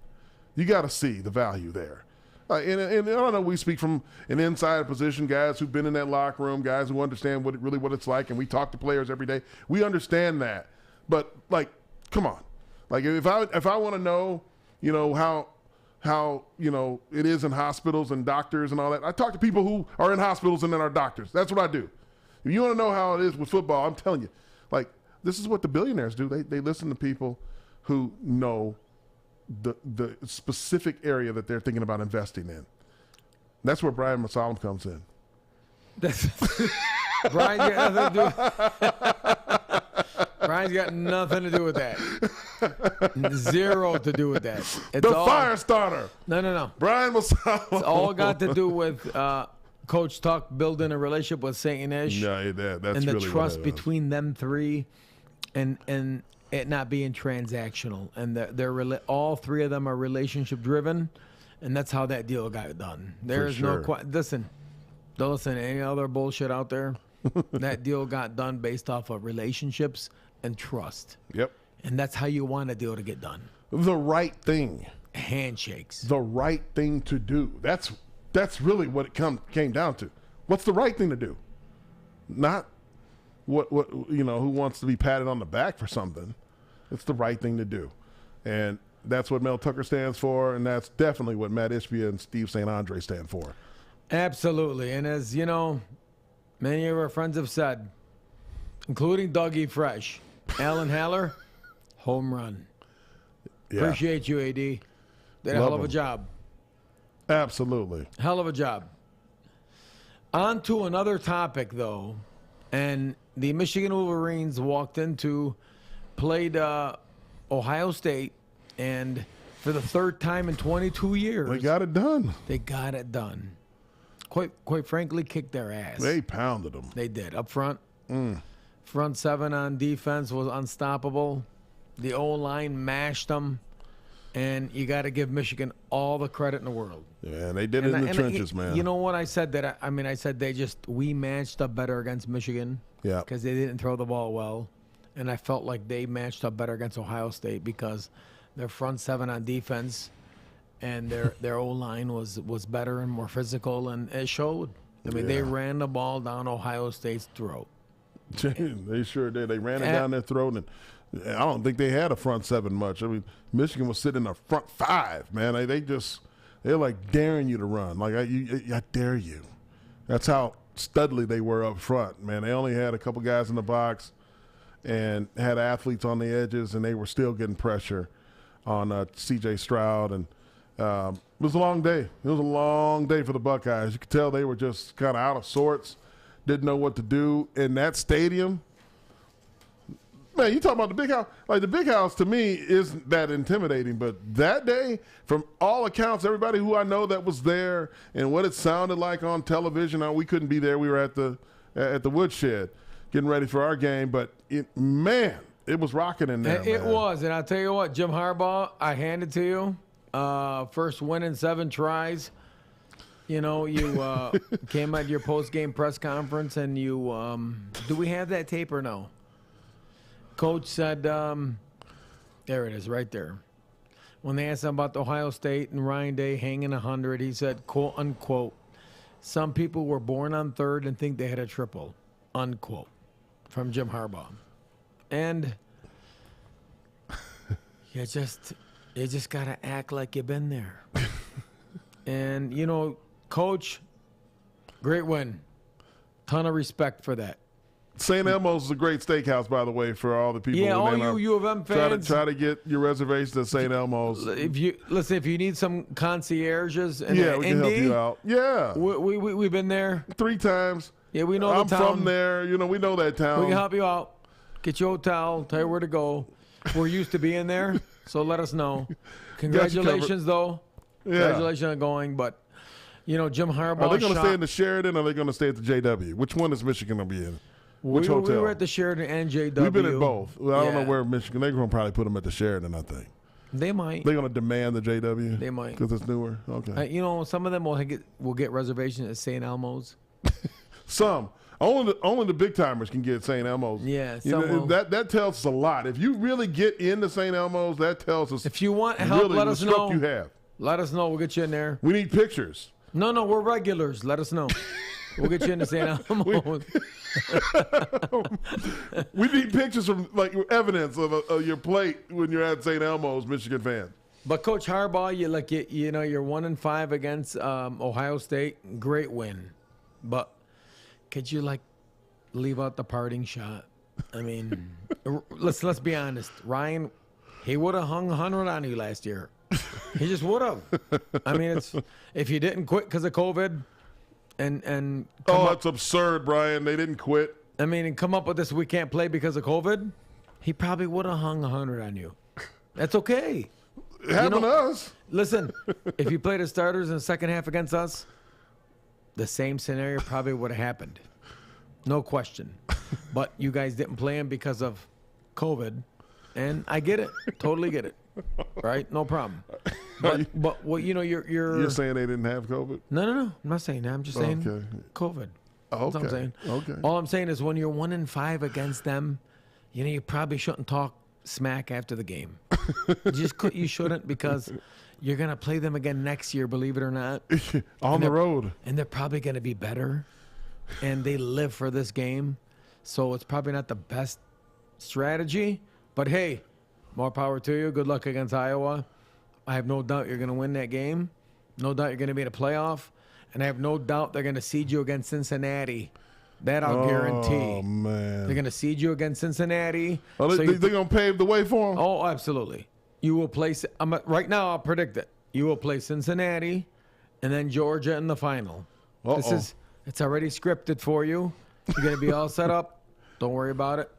You got to see the value there. And I don't know, we speak from an inside position, guys who've been in that locker room, guys who understand what it's like, and we talk to players every day. We understand that. But, like, come on. Like, if I want to know, you know, how you know it is in hospitals and doctors and all that, I talk to people who are in hospitals and then are doctors. That's what I do. If you want to know how it is with football, I'm telling you, like, this is what the billionaires do. They listen to people who know the specific area that they're thinking about investing in. That's where Brian Mosallam comes in.
Brian's got nothing to do with that. Zero to do with that. It's
the fire starter.
No.
Brian Mosallam.
It's all got to do with Coach Tuck building a relationship with St. Ish.
Yeah, that's
and the
really
trust between them three, and it not being transactional. And all three of them are relationship driven, and that's how that deal got done. There's listen, don't listen to any other bullshit out there. That deal got done based off of relationships and trust.
Yep.
And that's how you want a deal to get done.
The right thing.
Handshakes.
The right thing to do. That's really what it came down to. What's the right thing to do? Not what you know, who wants to be patted on the back for something. It's the right thing to do. And that's what Mel Tucker stands for, and that's definitely what Matt Ishbia and Steve St. Andre stand for.
Absolutely. And as you know, many of our friends have said, including Dougie Fresh, Alan Haller, home run.
Yeah.
Appreciate you, AD. Did a hell of a job.
Absolutely.
Hell of a job. On to another topic, though. And the Michigan Wolverines played Ohio State, and for the third time in 22 years,
They got it done.
They got it done. Quite frankly, kicked their ass.
They pounded them.
They did. Up front, front seven on defense was unstoppable. The O-line mashed them. And you got to give Michigan all the credit in the world.
Yeah, and they did it in the trenches, man.
You know what I said? I said we matched up better against Michigan.
Yeah.
Because they didn't throw the ball well. And I felt like they matched up better against Ohio State because their front seven on defense and their O-line was better and more physical, and it showed. I mean, they ran the ball down Ohio State's throat.
They sure did. They ran it down their throat, and I don't think they had a front seven much. I mean, Michigan was sitting in a front five, man. They're like daring you to run. Like, I dare you. That's how studly they were up front, man. They only had a couple guys in the box and had athletes on the edges, and they were still getting pressure on C.J. Stroud. And it was a long day. It was a long day for the Buckeyes. You could tell they were just kind of out of sorts, didn't know what to do in that stadium. Man, you talking about the big house. Like, the big house to me isn't that intimidating, but that day, from all accounts, everybody who I know that was there and what it sounded like on television, we couldn't be there. We were at the woodshed getting ready for our game, but it was rocking in there.
It was, and I'll tell you what, Jim Harbaugh, I hand it to you. First win in 7 tries. You know, you came at your post-game press conference, and you do we have that tape or no? Coach said, there it is, right there. When they asked him about Ohio State and Ryan Day hanging 100, he said, quote, unquote, some people were born on third and think they had a triple, unquote, from Jim Harbaugh. And you just got to act like you've been there. And, you know, Coach, great win. Ton of respect for that.
St. Elmo's is a great steakhouse, by the way, for all the people.
Yeah, all
you
U of M fans.
Try to get your reservations at St. Elmo's.
If you need some concierges, and
we can help you out. Yeah,
we've been there
3 times.
Yeah, we know
I'm
the town.
from there. You know, we know that town.
We can help you out. Get you a hotel. Tell you where to go. We're used to being there, so let us know. Congratulations, though.
Yeah.
Congratulations on going, but you know, Jim Harbaugh.
Are they going to stay in the Sheridan, or are they going to stay at the JW? Which one is Michigan going to be in? Which hotel?
We were at the Sheridan and JW.
We've been at both. Well, I don't know where Michigan. They're going to probably put them at the Sheridan, I think.
They might.
They're going to demand the JW?
They might.
Because it's newer? Okay.
You know, some of them will get reservations at St. Elmo's.
Some. Only the big timers can get St. Elmo's.
Yeah.
That tells us a lot. If you really get into St. Elmo's, that tells us.
If you want help,
really
let us know.
You have.
Let us know. We'll get you in there.
We need pictures.
No, we're regulars. Let us know. We'll get you into St. Elmo's.
We need pictures from, like, evidence of your plate when you're at St. Elmo's, Michigan fan.
But Coach Harbaugh, you're 1-5 against Ohio State. Great win, but could you leave out the parting shot? I mean, let's be honest. Ryan, he would have hung 100 on you last year. He just would have. I mean, if you didn't quit because of COVID. And
that's absurd, Brian. They didn't quit.
I mean, and come up with this, we can't play because of COVID. He probably would have hung 100 on you. That's okay.
It happened to us.
Listen, if you played the starters in the second half against us, the same scenario probably would have happened. No question. But you guys didn't play him because of COVID, and I get it. Totally get it. Right? No problem. But what you're
saying they didn't have COVID?
No. I'm not saying that. I'm just saying COVID.
Oh,
That's what I'm saying.
Okay.
All I'm saying is when you're 1-5 against them, you probably shouldn't talk smack after the game. You shouldn't, because you're gonna play them again next year, believe it or not.
On the road.
And they're probably gonna be better. And they live for this game. So it's probably not the best strategy. But hey, more power to you. Good luck against Iowa. I have no doubt you're going to win that game. No doubt you're going to be in a playoff. And I have no doubt they're going to seed you against Cincinnati. That I'll guarantee.
Oh, man.
They're going to seed you against Cincinnati.
Oh, they're going to pave the way for them?
Oh, absolutely. You will play – right now I'll predict it. You will play Cincinnati and then Georgia in the final. It's already scripted for you. You're going to be all set up. Don't worry about it.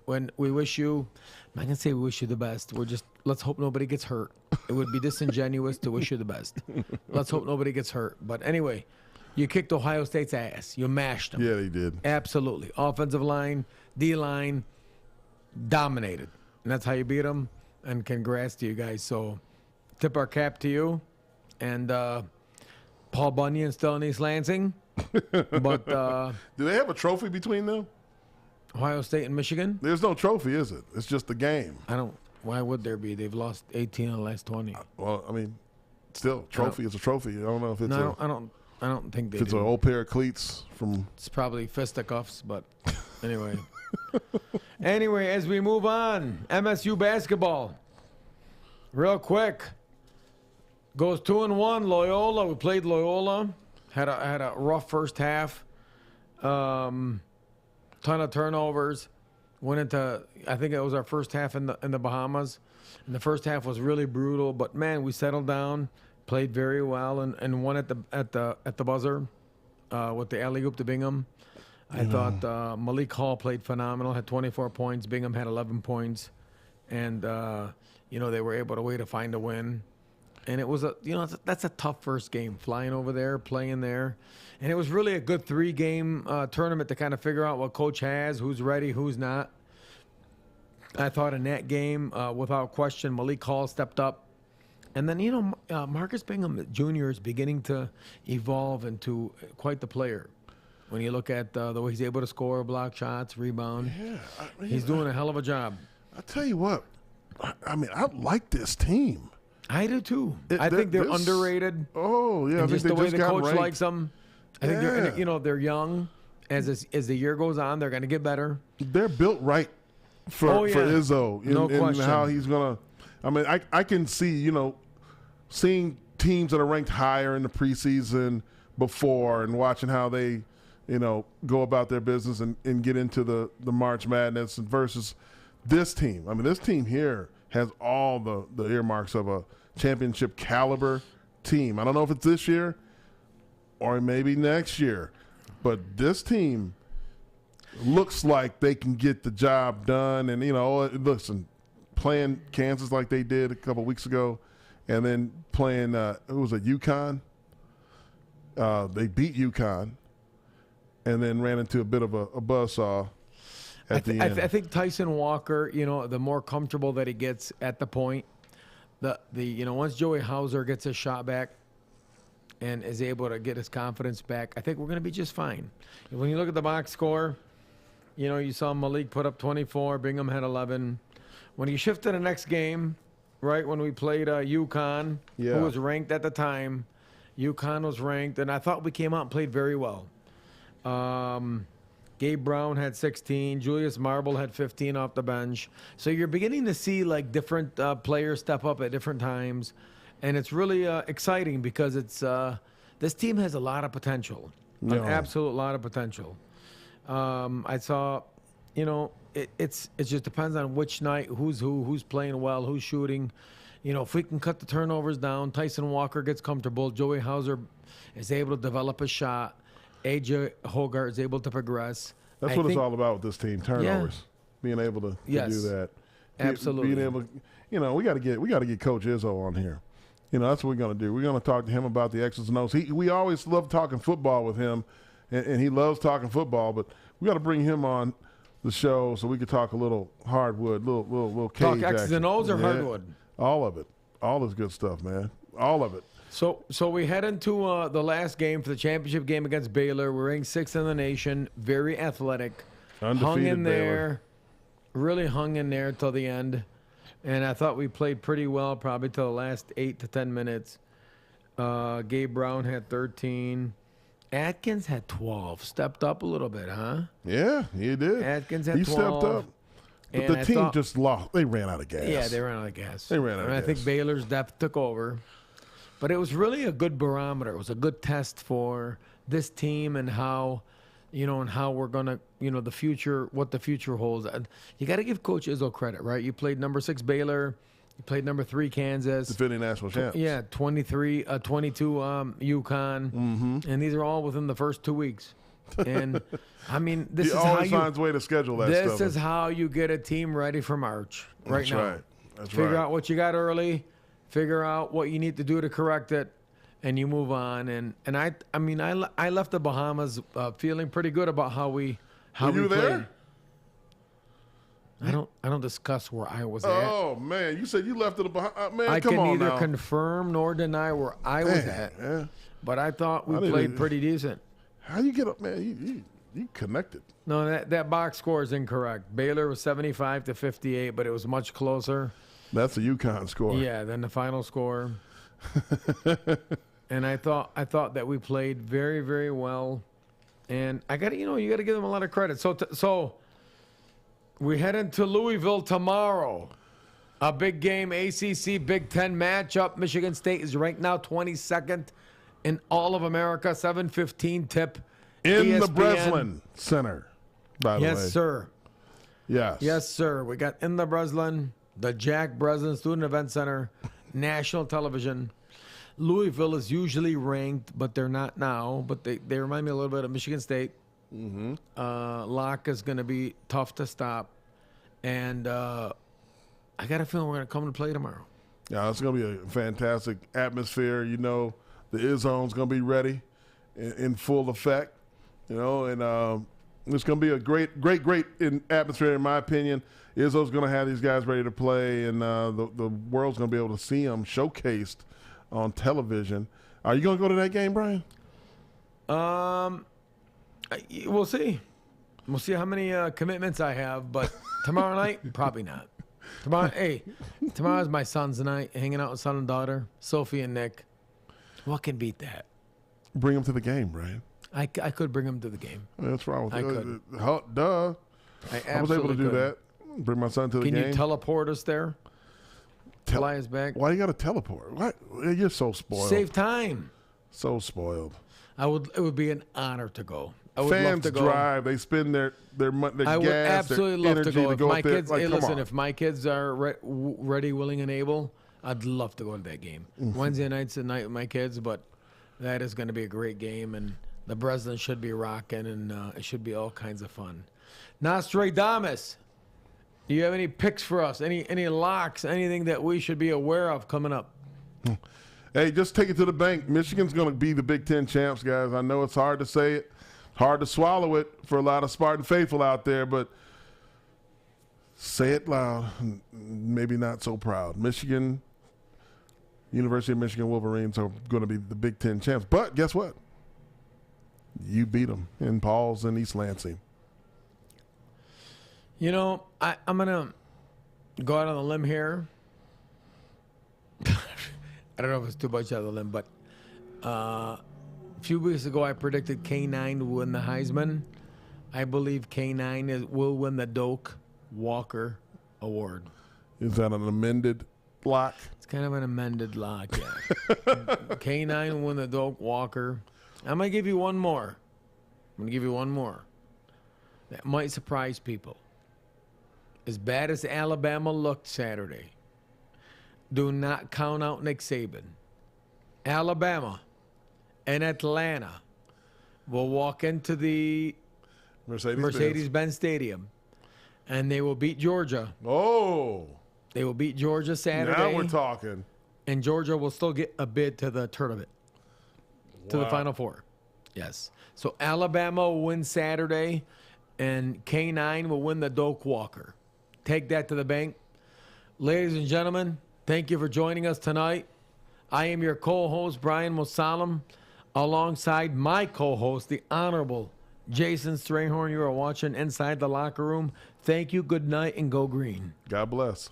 when we wish you, I'm not gonna say we wish you the best. Let's hope nobody gets hurt. It would be disingenuous to wish you the best. Let's hope nobody gets hurt. But anyway, you kicked Ohio State's ass. You mashed them.
Yeah, they did.
Absolutely. Offensive line, D-line, dominated. And that's how you beat them. And congrats to you guys. So tip our cap to you. And Paul Bunyan still in East Lansing. But
do they have a trophy between them?
Ohio State and Michigan?
There's no trophy, is it? It's just the game.
Why would there be? They've lost 18 of the last 20.
Well, I mean, still, trophy is a trophy. I don't know if it's
I don't think they
if it's
do.
an old pair of cleats from.
It's probably fisticuffs, but anyway. Anyway, as we move on, MSU basketball. Real quick. Goes 2-1. Loyola. We played Loyola. Had a rough first half. Ton of turnovers. Went into, I think it was our first half in the Bahamas. And the first half was really brutal, but man, we settled down, played very well, and won at the buzzer with the alley-oop to Bingham. I thought Malik Hall played phenomenal, had 24 points. Bingham had 11 points, and they were able to find a win. And it was that's a tough first game, flying over there, playing there. And it was really a good 3-game tournament to kind of figure out what coach has, who's ready, who's not. I thought in that game, without question, Malik Hall stepped up. And then, Marcus Bingham Jr. is beginning to evolve into quite the player. When you look at the way he's able to score, block shots, rebound, he's doing a hell of a job.
I tell you what, I mean, I like this team.
I do too. I think they're underrated.
Oh yeah,
and just the way the coach
ranked.
likes them. I think they're young. As the year goes on, they're going to get better.
They're built right for Izzo.
No question.
How he's gonna. I mean, I can see seeing teams that are ranked higher in the preseason before and watching how they go about their business and get into the March Madness versus this team. I mean, this team here has all the earmarks of a championship caliber team. I don't know if it's this year or maybe next year, but this team looks like they can get the job done. And, listen, playing Kansas like they did a couple weeks ago and then playing, who was it, UConn? They beat UConn and then ran into a bit of a buzzsaw. I
think Tyson Walker, the more comfortable that he gets at the point, once Joey Hauser gets his shot back and is able to get his confidence back, I think we're going to be just fine. When you look at the box score, you saw Malik put up 24, Bingham had 11. When you shift to the next game, right, when we played UConn, who was ranked at the time, UConn was ranked, and I thought we came out and played very well. Gabe Brown had 16. Julius Marble had 15 off the bench. So you're beginning to see different players step up at different times, and it's really exciting because it's this team has a lot of potential, an absolute lot of potential. I saw, it just depends on which night, who's playing well, who's shooting. If we can cut the turnovers down, Tyson Walker gets comfortable, Joey Hauser is able to develop a shot. AJ Hogarth is able to progress.
That's what it's all about with this team: turnovers, being able to do that.
Absolutely,
being able to, we got to get Coach Izzo on here. That's what we're going to do. We're going to talk to him about the X's and O's. We always love talking football with him, and he loves talking football. But we got to bring him on the show so we could talk a little hardwood, little cage
talk X's
action.
and O's or hardwood.
All of it, all this good stuff, man. All of it.
So we head into the last game for the championship game against Baylor. We're ranked 6th in the nation, very athletic.
Undefeated
hung in there,
Baylor.
Really hung in there till the end. And I thought we played pretty well probably till the last 8 to 10 minutes. Gabe Brown had 13. Atkins had 12. Stepped up a little bit, huh?
Yeah, he did.
Atkins had 12.
He stepped up. But the team just lost. They ran out of gas.
Yeah, they ran out of gas.
I
think Baylor's depth took over. But it was really a good barometer. It was a good test for this team and how, and how we're going to, the future, what the future holds. You got to give Coach Izzo credit, right? You played number 6 Baylor. You played number 3 Kansas.
Defending national champs.
Yeah, 22 UConn. Mm-hmm. And these are all within the first 2 weeks. And, I mean, this
He
is how
always finds a way to schedule that stuff.
This is how you get a team ready for March
That's
now.
Right. That's
Figure
right.
out what you got early, figure out what you need to do to correct it, and you move on. And I left the Bahamas feeling pretty good about how we
Were you
played.
there?
I don't discuss where I was at.
Oh man, you said you left to the Bahamas. Man,
I
come
can
on
neither
now.
confirm nor deny where I was at.
Yeah.
But I thought we
I didn't
played
even-
pretty decent.
How you get up, man? You connected.
No, that box score is incorrect. Baylor was 75-58, but it was much closer.
That's a UConn score.
Yeah, than the final score. And I thought that we played very, very well. And you got to give them a lot of credit. So we head into Louisville tomorrow. A big game, ACC Big Ten matchup. Michigan State is ranked now 22nd in all of America. 7:15 tip.
In the
ESPN.
Breslin Center, by the way.
Yes, sir.
Yes.
Yes, sir. We got in the Breslin, the Jack Breslin Student Event Center, national television. Louisville is usually ranked, but they're not now. But they remind me a little bit of Michigan State. Mm-hmm. Locke is going to be tough to stop. And I got a feeling we're going to come to play tomorrow.
Yeah, it's going to be a fantastic atmosphere. You know, the Izzone's going to be ready in full effect. You know, and it's going to be a great atmosphere, in my opinion. Izzo's going to have these guys ready to play, and the world's going to be able to see them showcased on television. Are you going to go to that game, Brian?
We'll see. We'll see how many commitments I have, but tomorrow night, probably not. Tomorrow's my son's night, hanging out with son and daughter, Sophie and Nick. What can beat that?
Bring them to the game, Brian.
I could bring them to the game.
That's wrong with
I
you.
could.
Duh. I was able to do
could.
that. Bring my son to the
Can
game.
you teleport us there? Fly us back?
Why you got to teleport? What? You're so spoiled.
Save time.
So spoiled.
It would be an honor to go. I would love
Fans
to go.
drive. They spend their
I would
gas,
absolutely
their
love to
energy
go. If
up
my
there.
kids,
Like,
hey,
come
listen,
on.
if my kids are ready, willing, and able, I'd love to go to that game.
Mm-hmm.
Wednesday night's the night with my kids, but that is going to be a great game, and the Breslin should be rocking, and it should be all kinds of fun. Nostradamus, do you have any picks for us? Any locks? Anything that we should be aware of coming up?
Hey, just take it to the bank. Michigan's going to be the Big Ten champs, guys. I know it's hard to say it, hard to swallow it for a lot of Spartan faithful out there, but say it loud, maybe not so proud. Michigan, University of Michigan Wolverines are going to be the Big Ten champs. But guess what? You beat them in Paul's and East Lansing.
You know, I'm going to go out on a limb here. I don't know if it's too much out of the limb, but a few weeks ago I predicted K9 will win the Heisman. I believe K9 will win the Doak Walker Award.
Is that an amended lock?
It's kind of an amended lock, yeah. K9 will win the Doak Walker. I'm going to give you one more. That might surprise people. As bad as Alabama looked Saturday, do not count out Nick Saban. Alabama and Atlanta will walk into the Mercedes-Benz Stadium, and they will beat Georgia.
Oh.
They will beat Georgia Saturday.
Now we're talking.
And Georgia will still get a bid to the tournament, to the
Wow.
Final Four. Yes. So Alabama will win Saturday, and K9 will win the Doak Walker. Take that to the bank. Ladies and gentlemen, thank you for joining us tonight. I am your co-host, Brian Mosallam, alongside my co-host, the Honorable Jason Strayhorn. You are watching Inside the Locker Room. Thank you, good night, and go green.
God bless.